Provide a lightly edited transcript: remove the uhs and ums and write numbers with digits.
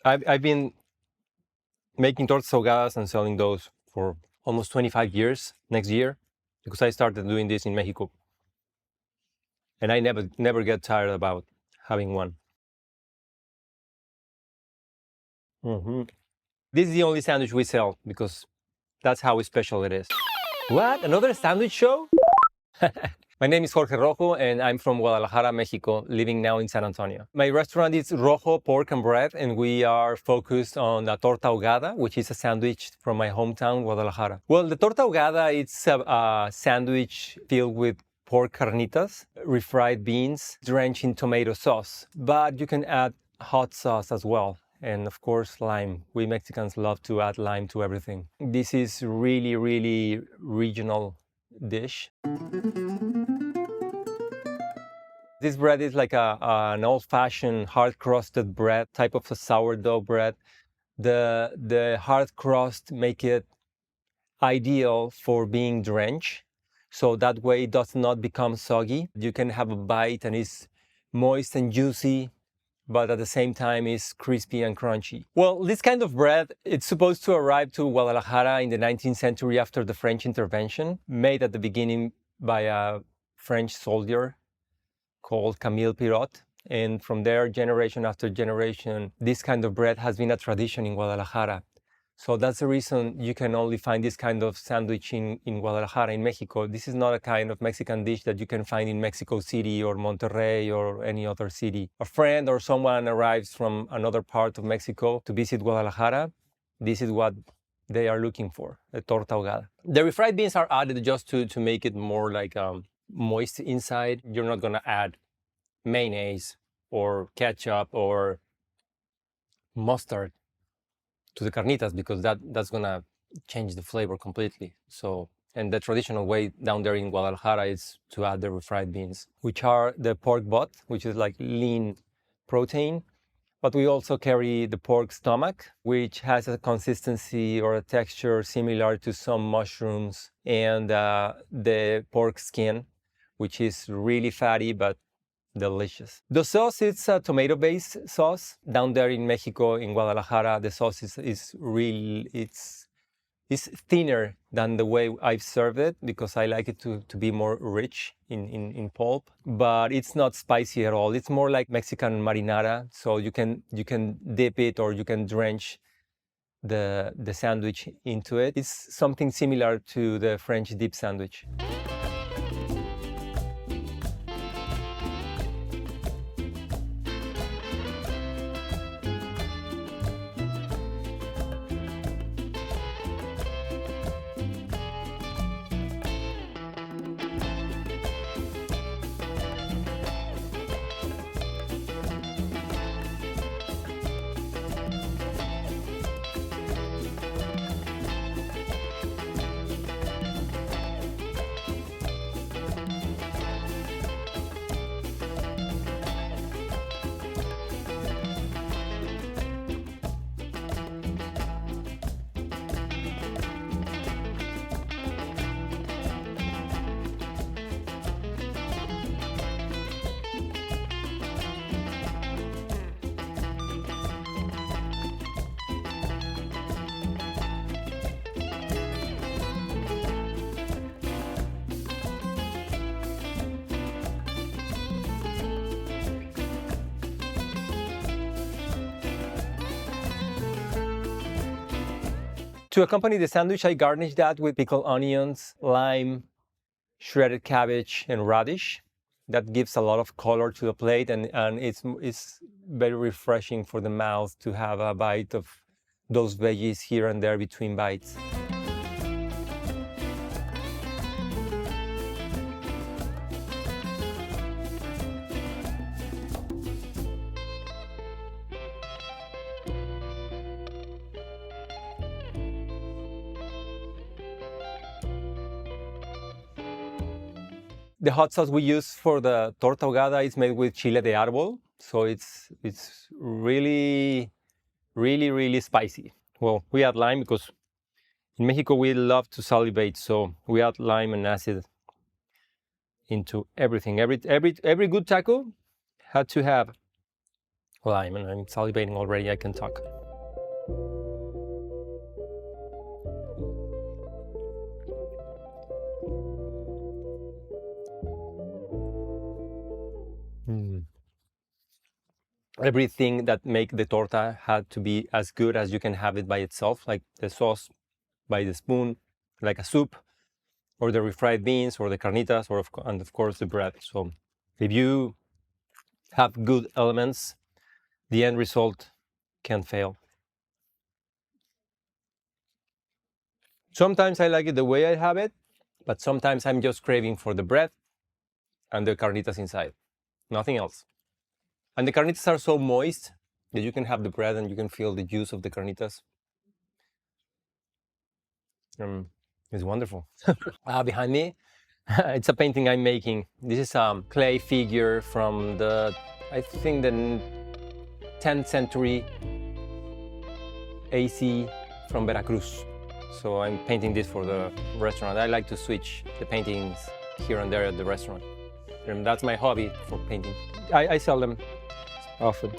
I've been making tortas ahogadas and selling those for almost 25 years next year, because I started doing this in Mexico. And I never get tired about having one. Mm-hmm. This is the only sandwich we sell because that's how special it is. What? Another sandwich show? My name is Jorge Rojo, and I'm from Guadalajara, Mexico, living now in San Antonio. My restaurant is Rojo Pork and Bread, and we are focused on the Torta Ahogada, which is a sandwich from my hometown, Guadalajara. Well, the Torta Ahogada, it's a sandwich filled with pork carnitas, refried beans, drenched in tomato sauce. But you can add hot sauce as well. And of course, lime. We Mexicans love to add lime to everything. This is really, really regional dish. This bread is like an old-fashioned hard-crusted bread, type of a sourdough bread. The hard crust make it ideal for being drenched, so that way it does not become soggy. You can have a bite and it's moist and juicy, but at the same time is crispy and crunchy. Well, this kind of bread, it's supposed to arrive to Guadalajara in the 19th century after the French intervention, made at the beginning by a French soldier called Camille Birote. And from there, generation after generation, this kind of bread has been a tradition in Guadalajara. So that's the reason you can only find this kind of sandwich in Guadalajara, in Mexico. This is not a kind of Mexican dish that you can find in Mexico City or Monterrey or any other city. A friend or someone arrives from another part of Mexico to visit Guadalajara. This is what they are looking for, a torta ahogada. The refried beans are added just to make it more like moist inside. You're not gonna add mayonnaise or ketchup or mustard to the carnitas, because that's gonna change the flavor completely. So, and the traditional way down there in Guadalajara is to add the refried beans, which are the pork butt, which is like lean protein. But we also carry the pork stomach, which has a consistency or a texture similar to some mushrooms, and the pork skin, which is really fatty but delicious. The sauce is a tomato-based sauce. Down there in Mexico, in Guadalajara, the sauce is real. It's thinner than the way I've served it, because I like it to be more rich in pulp. But it's not spicy at all. It's more like Mexican marinara. So you can dip it or you can drench the sandwich into it. It's something similar to the French dip sandwich. To accompany the sandwich, I garnish that with pickled onions, lime, shredded cabbage, and radish. That gives a lot of color to the plate, and it's very refreshing for the mouth to have a bite of those veggies here and there between bites. The hot sauce we use for the torta ahogada is made with chile de árbol, so it's really, really, really spicy. Well, we add lime because in Mexico we love to salivate, so we add lime and acid into everything. Every good taco had to have Well, I'm salivating already, I can talk. Everything that make the torta had to be as good as you can have it by itself, like the sauce by the spoon, like a soup, or the refried beans, or the carnitas, and of course the bread. So if you have good elements, the end result can fail. Sometimes I like it the way I have it, but sometimes I'm just craving for the bread and the carnitas inside, nothing else. And the carnitas are so moist that you can have the bread and you can feel the juice of the carnitas. It's wonderful. Behind me, it's a painting I'm making. This is a clay figure from I think the 10th century AC from Veracruz. So I'm painting this for the restaurant. I like to switch the paintings here and there at the restaurant. And that's my hobby for painting. I sell them often.